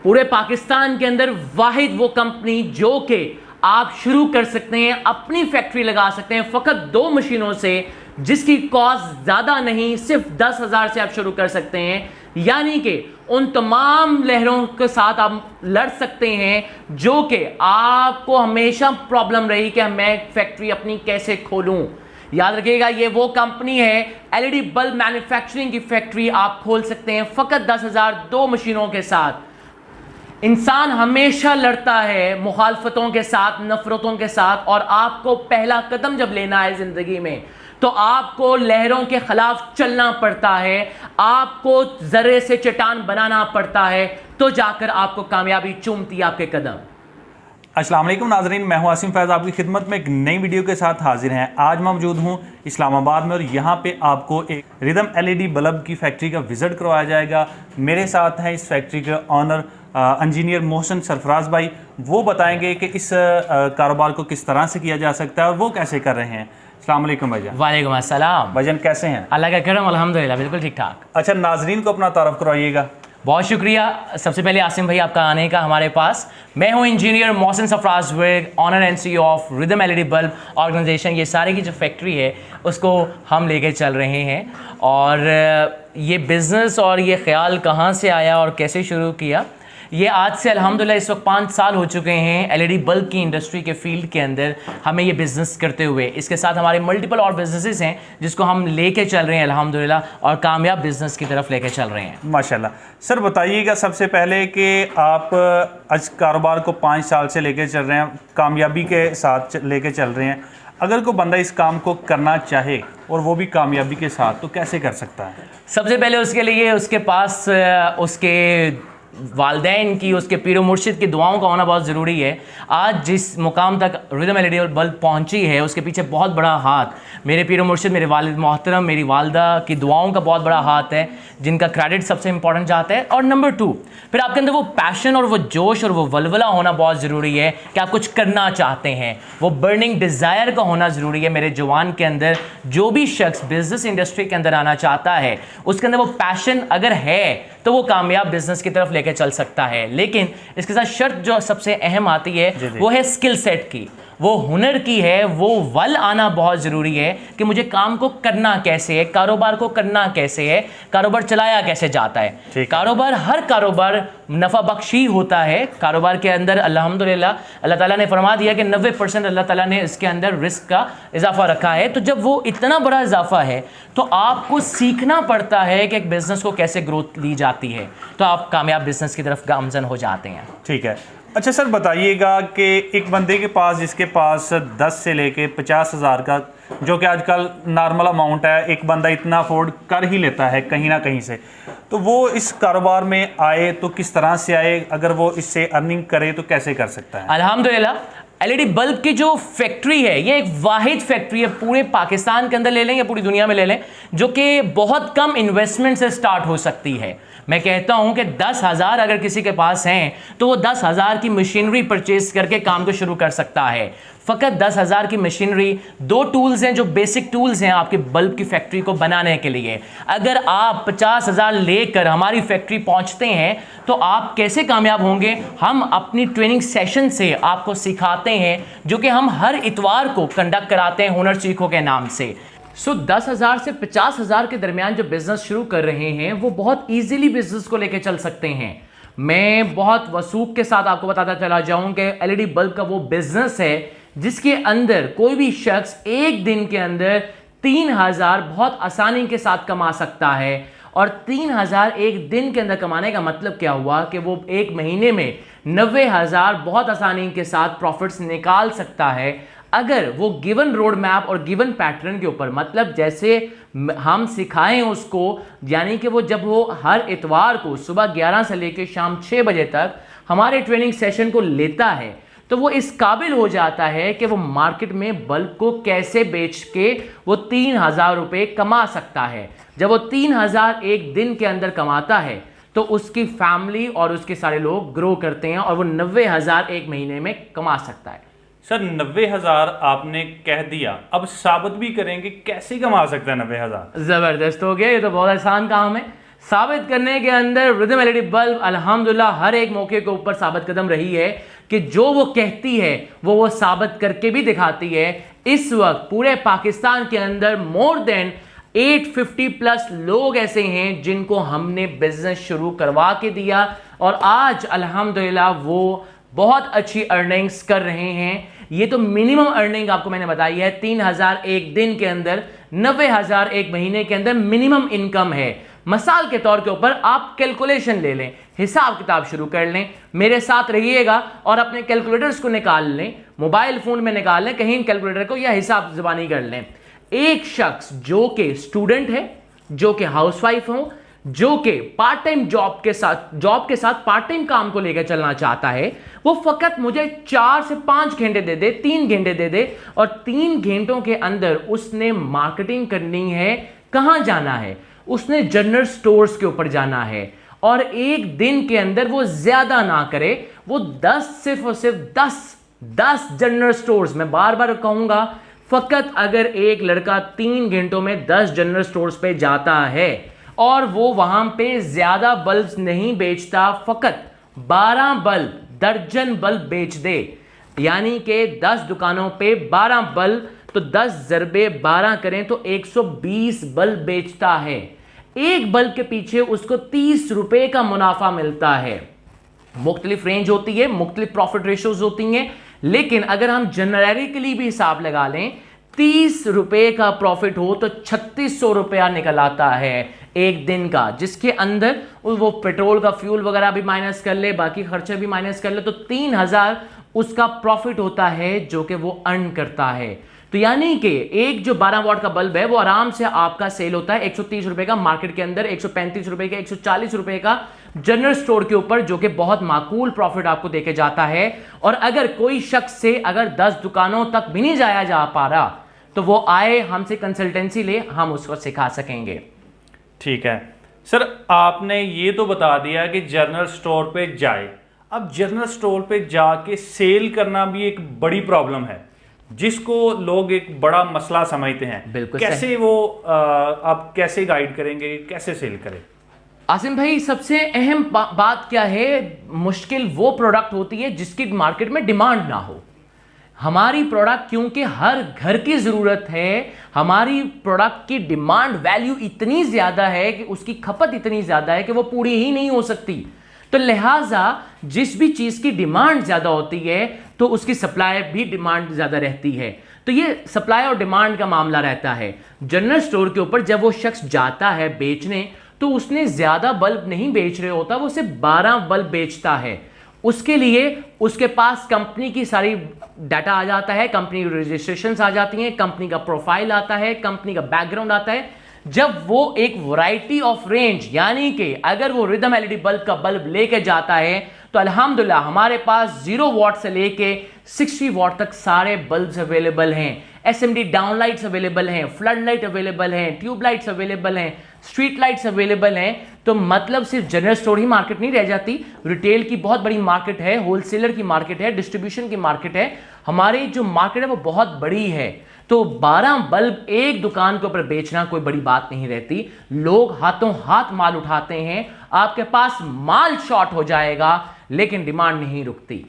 पूरे पाकिस्तान के अंदर वाहिद वो कंपनी जो कि आप शुरू कर सकते हैं, अपनी फैक्ट्री लगा सकते हैं फ़कत 2 मशीनों से, जिसकी कॉस्ट ज़्यादा नहीं, सिर्फ 10,000 से आप शुरू कर सकते हैं। यानी कि उन तमाम लहरों के साथ आप लड़ सकते हैं जो कि आपको हमेशा प्रॉब्लम रही कि मैं फैक्ट्री अपनी कैसे खोलूं। याद रखिएगा, ये वो कंपनी है, एलईडी बल्ब मैन्युफैक्चरिंग की फैक्ट्री आप खोल सकते हैं फ़कत 10,000 2 मशीनों के साथ। इंसान हमेशा लड़ता है मुखालफतों के साथ, नफरतों के साथ, और आपको पहला कदम जब लेना है ज़िंदगी में तो आपको लहरों के खिलाफ चलना पड़ता है, आपको जर्रे से चट्टान बनाना पड़ता है, तो जाकर आपको कामयाबी चूमती है आपके कदम। अस्सलाम वालेकुम नाज़रीन, मैं हूं आसिम फैज़, आपकी खिदमत में एक नई वीडियो के साथ हाजिर हैं। आज मैं मौजूद हूं इस्लामाबाद में और यहां पे आपको एक रिदम एलईडी बल्ब की फैक्ट्री का विज़िट करवाया जाएगा। मेरे साथ हैं इस फैक्ट्री के ऑनर इंजीनियर मोहसिन सरफराज भाई। वो बताएंगे कि इस कारोबार को किस तरह से किया जा सकता है और वो कैसे कर रहे हैं। अस्सलाम वालेकुम भाईजान। वालेकुम अस्सलाम। भाईजान कैसे हैं? अल्लाह का करम, अल्हम्दुलिल्लाह बिल्कुल ठीक ठाक। अच्छा, नाजरीन को अपना तारफ़ करवाइएगा। बहुत शुक्रिया सबसे पहले आसिम भाई आपका आने का हमारे पास। मैं हूं engineer Mohsin Sarfaraz Vig, owner and CEO of Rhythm LED bulb organization. ये सारे की जो फैक्ट्री है उसको हम लेके चल रहे हैं। और ये बिज़नेस और ये ख्याल कहाँ से आया और कैसे शुरू किया, ये आज से अल्हम्दुलिल्लाह इस वक्त 5 साल हो चुके हैं एलईडी बल्ब की इंडस्ट्री के फील्ड के अंदर हमें ये बिज़नेस करते हुए। इसके साथ हमारे मल्टीपल और बिजनेसेस हैं जिसको हम लेके चल रहे हैं अल्हम्दुलिल्लाह, और कामयाब बिज़नेस की तरफ लेके चल रहे हैं माशाल्लाह। सर बताइएगा सबसे पहले कि आप आज कारोबार को 5 साल से लेके चल रहे हैं, कामयाबी के साथ लेके चल रहे हैं। अगर कोई बंदा इस काम को करना चाहे और वो भी कामयाबी के साथ, तो कैसे कर सकता है? सबसे पहले उसके लिए उसके पास उसके वालदैन की, उसके पीरो मुर्शिद की दुआओं का होना बहुत ज़रूरी है। आज जिस मुकाम तक रिदम एलईडी बल्ब पहुंची है उसके पीछे बहुत बड़ा हाथ मेरे पीरो मुर्शिद, मेरे वालिद मोहतरम, मेरी वालदा की दुआओं का बहुत बड़ा हाथ है, जिनका क्रेडिट सबसे इंपॉर्टेंट जाता है। और नंबर 2, फिर आपके अंदर वो पैशन और वो जोश और वो वलवला होना बहुत ज़रूरी है कि आप कुछ करना चाहते हैं। वो बर्निंग डिज़ायर का होना ज़रूरी है मेरे जवान के अंदर। जो भी शख्स बिज़नेस इंडस्ट्री के अंदर आना चाहता है उसके अंदर वो पैशन अगर है तो वो कामयाब बिजनेस की तरफ लेके चल सकता है। लेकिन इसके साथ शर्त जो सबसे अहम आती है वो है स्किल सेट की, वो हुनर की है। वो वल आना बहुत ज़रूरी है कि मुझे काम को करना कैसे है, कारोबार को करना कैसे है, कारोबार चलाया कैसे जाता है। कारोबार, हर कारोबार नफ़ा बख्शी होता है। कारोबार के अंदर अल्हम्दुलिल्लाह अल्लाह ताला ने फरमा दिया कि 90% अल्लाह ताला ने इसके अंदर रिस्क का इजाफा रखा है। तो जब वो इतना बड़ा इजाफा है तो आपको सीखना पड़ता है कि एक बिज़नेस को कैसे ग्रोथ ली जाती है, तो आप कामयाब बिज़नेस की तरफ गामजन हो जाते हैं। ठीक है। अच्छा सर बताइएगा कि एक बंदे के पास, जिसके पास 10 से लेके 50,000 का, जो कि आजकल नॉर्मल अमाउंट है, एक बंदा इतना अफोर्ड कर ही लेता है कहीं ना कहीं से, तो वो इस कारोबार में आए तो किस तरह से आए? अगर वो इससे अर्निंग करे तो कैसे कर सकता है? अल्हम्दुलिल्लाह एलईडी बल्ब की जो फैक्ट्री है ये एक वाहिद फैक्ट्री है, पूरे पाकिस्तान के अंदर ले लें या पूरी दुनिया में ले लें, जो कि बहुत कम इन्वेस्टमेंट से स्टार्ट हो सकती है। मैं कहता हूं कि 10,000 अगर किसी के पास हैं तो वो 10,000 की मशीनरी परचेज करके काम को शुरू कर सकता है। फ़कत 10,000 की मशीनरी, 2 टूल्स हैं जो बेसिक टूल्स हैं आपके बल्ब की फैक्ट्री को बनाने के लिए। अगर आप 50,000 लेकर हमारी फैक्ट्री पहुंचते हैं तो आप कैसे कामयाब होंगे, हम अपनी ट्रेनिंग सेशन से आपको सिखाते हैं, जो कि हम हर इतवार को कंडक्ट कराते हैं हुनर सीखो के नाम से। 10,000 से 50,000 के दरमियान जो बिज़नेस शुरू कर रहे हैं वो बहुत ईजीली बिज़नेस को लेकर चल सकते हैं। मैं बहुत वसूख के साथ आपको बताता चला जाऊं कि एलईडी बल्ब का वो बिज़नेस है जिसके अंदर कोई भी शख्स एक दिन के अंदर 3,000 बहुत आसानी के साथ कमा सकता है। और 3,000 एक दिन के अंदर कमाने का मतलब क्या हुआ कि वो एक महीने में 90,000 बहुत आसानी के साथ प्रॉफिट्स निकाल सकता है, अगर वो गिवन रोड मैप और गिवन पैटर्न के ऊपर, मतलब जैसे हम सिखाएं उसको, यानी कि वो जब वो हर इतवार को सुबह 11 से लेकर शाम 6 बजे तक हमारे ट्रेनिंग सेशन को लेता है तो वो इस काबिल हो जाता है कि वो मार्केट में बल्ब को कैसे बेच के वो 3,000 रुपये कमा सकता है। जब वो 3,000 एक दिन के अंदर कमाता है तो उसकी फैमिली और उसके सारे लोग ग्रो करते हैं और वो 90,000 एक महीने में कमा सकता है। सर 90,000 आपने कह दिया, अब साबित भी करेंगे कैसे कमा सकता है 90,000? ज़बरदस्त हो गया, ये तो बहुत आसान काम है। साबित करने के अंदर रिदम एलईडी बल्ब अल्हम्दुलिल्लाह हर एक मौके के ऊपर साबित कदम रही है कि जो वो कहती है वो साबित करके भी दिखाती है। इस वक्त पूरे पाकिस्तान के अंदर मोर देन 850 प्लस लोग ऐसे हैं जिनको हमने बिजनेस शुरू करवा के दिया और आज अल्हम्दुलिल्लाह वो बहुत अच्छी अर्निंग्स कर रहे हैं। ये तो मिनिमम अर्निंग आपको मैंने बताई है, 3000 एक दिन के अंदर, 90,000 एक महीने के अंदर मिनिमम इनकम है। मिसाल के तौर के ऊपर आप कैलकुलेशन ले लें, हिसाब किताब शुरू कर लें, मेरे साथ रहिएगा और अपने कैलकुलेटर्स को निकाल लें, मोबाइल फोन में निकाल लें कहीं कैलकुलेटर को या हिसाब जुबानी कर लें। एक शख्स जो कि स्टूडेंट है, जो कि हाउसवाइफ हो, जो कि पार्ट टाइम जॉब के साथ पार्ट टाइम काम को लेकर चलना चाहता है, वो फकत मुझे 4 से 5 घंटे दे दे, 3 घंटे दे दे और 3 घंटों के अंदर उसने मार्केटिंग करनी है। कहां जाना है? उसने जनरल स्टोर्स के ऊपर जाना है और एक दिन के अंदर वो ज्यादा ना करे, वो 10 सिर्फ और सिर्फ 10 जनरल स्टोर्स, मैं बार बार कहूंगा, फकत अगर एक लड़का 3 घंटों में 10 जनरल स्टोर्स पे जाता है और वो वहां पे ज्यादा बल्ब्स नहीं बेचता, फकत 12 बल्ब, दर्जन बल्ब बेच दे, यानी कि 10 दुकानों पे 12 बल्ब, तो 10 ज़रबे 12 करें तो 120 बल्ब बेचता है। एक बल्ब के पीछे उसको 30 रुपए का मुनाफा मिलता है। मुख्तलिफ रेंज होती है, मुख्तलिफ प्रॉफिट रेशोज होती हैं, लेकिन अगर हम जनरली भी हिसाब लगा लें, 30 रुपए का प्रॉफिट हो तो 3600 रुपया निकल आता है एक दिन का, जिसके अंदर वो पेट्रोल का फ्यूल वगैरह भी माइनस कर ले, बाकी खर्चे भी माइनस कर ले, तो 3000 उसका प्रॉफिट होता है जो कि वो अर्न करता है। तो यानी कि एक जो 12 वॉट का बल्ब है वो आराम से आपका सेल होता है 130 रुपए का मार्केट के अंदर, 135 रुपए का, 140 रुपए का जनरल स्टोर के ऊपर, जो कि बहुत माकूल प्रॉफिट आपको देके जाता है। और अगर कोई शख्स से अगर 10 दुकानों तक भी नहीं जाया जा पा रहा तो वो आए हमसे कंसल्टेंसी ले, हम उसको सिखा सकेंगे। ठीक है सर, आपने ये तो बता दिया कि जनरल स्टोर पे जाए। अब जनरल स्टोर पे जाके सेल करना भी एक बड़ी प्रॉब्लम है, जिसको लोग एक बड़ा मसला समझते हैं। बिल्कुल कैसे वो आप कैसे गाइड करेंगे, कैसे सेल करें? आसिम भाई, सबसे अहम बात क्या है, मुश्किल वो प्रोडक्ट होती है जिसकी मार्केट में डिमांड ना हो। हमारी प्रोडक्ट क्योंकि हर घर की जरूरत है, हमारी प्रोडक्ट की डिमांड वैल्यू इतनी ज्यादा है कि उसकी खपत इतनी ज्यादा है कि वो पूरी ही नहीं हो सकती। तो लिहाजा जिस भी चीज की डिमांड ज्यादा होती है तो उसकी सप्लाई भी डिमांड ज्यादा रहती है। तो ये सप्लाई और डिमांड का मामला रहता है। जनरल स्टोर के ऊपर जब वो शख्स जाता है बेचने, तो उसने ज्यादा बल्ब नहीं बेच रहे होता, वो सिर्फ 12 बल्ब बेचता है। उसके लिए उसके पास कंपनी की सारी डाटा आ जाता है, कंपनी रजिस्ट्रेशन आ जाती हैं, कंपनी का प्रोफाइल आता है, कंपनी का बैकग्राउंड आता है। जब वो एक वैरायटी ऑफ रेंज, यानी कि अगर वो रिदम एलईडी बल्ब का बल्ब लेके जाता है तो अल्हम्दुलिल्लाह हमारे पास 0 वॉट से लेके 60 वॉट तक सारे बल्ब्स अवेलेबल हैं। एसएमडी डाउन लाइट्स अवेलेबल हैं, फ्लड लाइट अवेलेबल हैं, ट्यूब लाइट्स अवेलेबल हैं, स्ट्रीट लाइट्स अवेलेबल हैं। तो मतलब सिर्फ जनरल स्टोर ही मार्केट नहीं रह जाती, रिटेल की बहुत बड़ी मार्केट है, होलसेलर की मार्केट है, डिस्ट्रीब्यूशन की मार्केट है। हमारी जो मार्केट है वो बहुत बड़ी है। तो 12 बल्ब एक दुकान के ऊपर बेचना कोई बड़ी बात नहीं रहती। लोग हाथों हाथ माल उठाते हैं, आपके पास माल शॉर्ट हो जाएगा लेकिन डिमांड नहीं रुकती।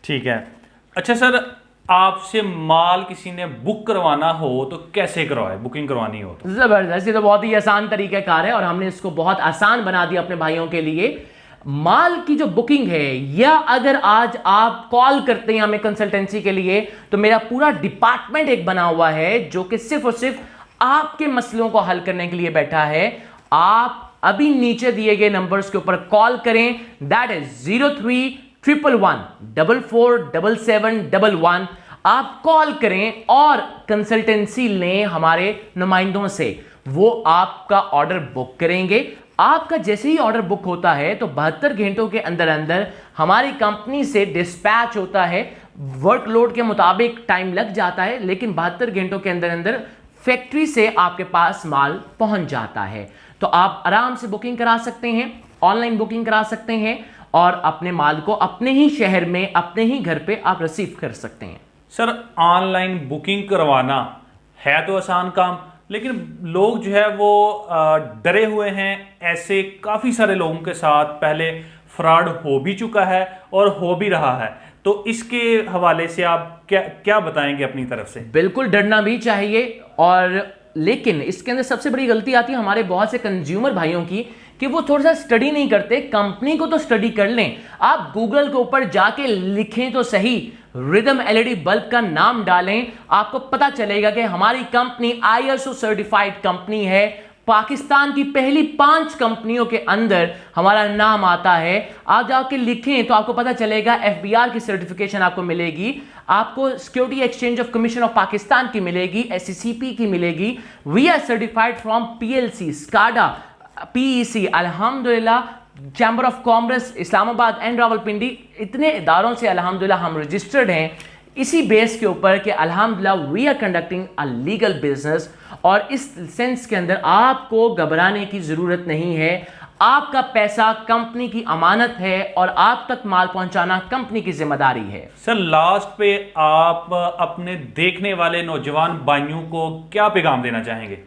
ठीक है। अच्छा सर, आपसे माल किसी ने बुक करवाना हो तो कैसे करवाए, बुकिंग करवानी हो तो? जबरदस्त, ये तो बहुत ही आसान तरीक़ाकार है और हमने इसको बहुत आसान बना दिया अपने भाइयों के लिए। माल की जो बुकिंग है, या अगर आज आप कॉल करते हैं हमें कंसल्टेंसी के लिए, तो मेरा पूरा डिपार्टमेंट एक बना हुआ है जो कि सिर्फ और सिर्फ आपके मसलों को हल करने के लिए बैठा है। आप अभी नीचे दिए गए नंबर्स के ऊपर कॉल करें, दैट इज 0311147711। आप कॉल करें और कंसल्टेंसी लें हमारे नुमाइंदों से, वो आपका ऑर्डर बुक करेंगे। आपका जैसे ही ऑर्डर बुक होता है तो 72 घंटों के अंदर अंदर हमारी कंपनी से डिस्पैच होता है। वर्कलोड के मुताबिक टाइम लग जाता है, लेकिन 72 घंटों के अंदर अंदर फैक्ट्री से आपके पास माल पहुंच जाता है। तो आप आराम से बुकिंग करा सकते हैं, ऑनलाइन बुकिंग करा सकते हैं और अपने माल को अपने ही शहर में, अपने ही घर पे आप रिसीव कर सकते हैं। सर, ऑनलाइन बुकिंग करवाना है तो आसान काम, लेकिन लोग जो है वो डरे हुए हैं। ऐसे काफ़ी सारे लोगों के साथ पहले फ्रॉड हो भी चुका है और हो भी रहा है, तो इसके हवाले से आप क्या क्या बताएंगे अपनी तरफ से? बिल्कुल डरना भी चाहिए, और लेकिन इसके अंदर सबसे बड़ी गलती आती है हमारे बहुत से कंज्यूमर भाइयों की कि वो थोड़ा सा स्टडी नहीं करते। कंपनी को तो स्टडी कर लें, आप गूगल के ऊपर जाके लिखें तो सही, रिदम एलईडी बल्ब का नाम डालें, आपको पता चलेगा कि हमारी कंपनी ISO सर्टिफाइड कंपनी है। पाकिस्तान की पहली 5 कंपनियों के अंदर हमारा नाम आता है। आप जाके लिखें तो आपको पता चलेगा, FBR की सर्टिफिकेशन आपको मिलेगी, आपको security exchange of commission of Pakistan की मिलेगी, SCCP की मिलेगी, we are certified from PLC, SCADA, PEC, अल्हम्दुलिल्लाह, chamber of commerce Islamabad and Rawalpindi, इतने इदारों से अल्हम्दुलिल्लाह हम रजिस्टर्ड हैं। इसी बेस के ऊपर कि अल्हम्दुलिल्लाह we are conducting a legal business, और इस सेंस के अंदर आपको घबराने की जरूरत नहीं है। आपका पैसा कंपनी की अमानत है और आप तक माल पहुंचाना कंपनी की जिम्मेदारी है। सर लास्ट पे आप अपने देखने वाले नौजवान भाइयों को क्या पैगाम देना चाहेंगे?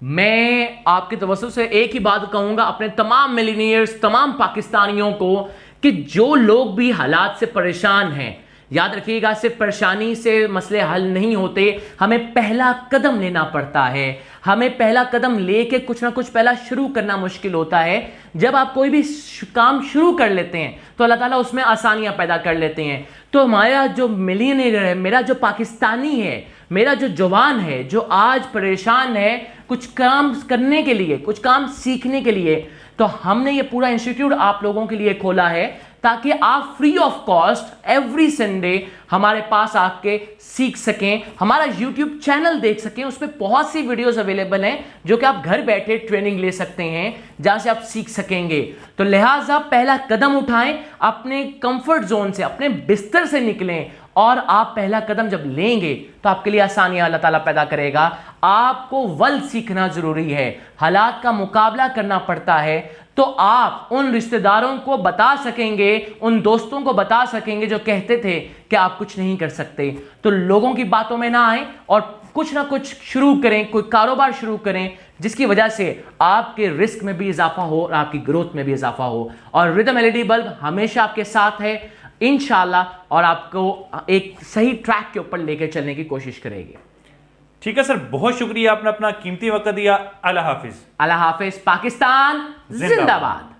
मैं आपके तवज्जो से एक ही बात कहूंगा अपने तमाम मिलीनियर्स, तमाम पाकिस्तानियों को, कि जो लोग भी हालात से परेशान हैं, याद रखिएगा सिर्फ परेशानी से मसले हल नहीं होते, हमें पहला कदम लेना पड़ता है। हमें पहला कदम लेके कुछ ना कुछ पहला शुरू करना मुश्किल होता है। जब आप कोई भी काम शुरू कर लेते हैं तो अल्लाह ताला उसमें आसानियां पैदा कर लेते हैं। तो हमारा जो मिलियनेयर है, मेरा जो पाकिस्तानी है, मेरा जो जवान है, जो आज परेशान है कुछ काम करने के लिए, कुछ काम सीखने के लिए, तो हमने ये पूरा इंस्टीट्यूट आप लोगों के लिए खोला है ताकि आप free of cost every Sunday हमारे पास आके सीख सकें, हमारा YouTube चैनल देख सकें। उस पर बहुत सी वीडियोस अवेलेबल हैं जो कि आप घर बैठे ट्रेनिंग ले सकते हैं, जहां से आप सीख सकेंगे। तो लिहाजा पहला कदम उठाएं, अपने कंफर्ट जोन से, अपने बिस्तर से निकलें, और आप पहला कदम जब लेंगे तो आपके लिए आसानियां अल्लाह ताला पैदा करेगा। आपको वल सीखना जरूरी है, हालात का मुकाबला करना पड़ता है, तो आप उन रिश्तेदारों को बता सकेंगे, उन दोस्तों को बता सकेंगे जो कहते थे कि आप कुछ नहीं कर सकते। तो लोगों की बातों में ना आए और कुछ ना कुछ शुरू करें, कोई कारोबार शुरू करें जिसकी वजह से आपके रिस्क में भी इजाफा हो और आपकी ग्रोथ में भी इजाफा हो। और रिदम एलईडी बल्ब हमेशा आपके साथ है इंशाल्लाह, और आपको एक सही ट्रैक के ऊपर लेकर चलने की कोशिश करेगी। ठीक है सर, बहुत शुक्रिया, आपने अपना कीमती वक्त दिया। अल्लाह हाफिज। अल्लाह हाफिज। पाकिस्तान जिंदाबाद।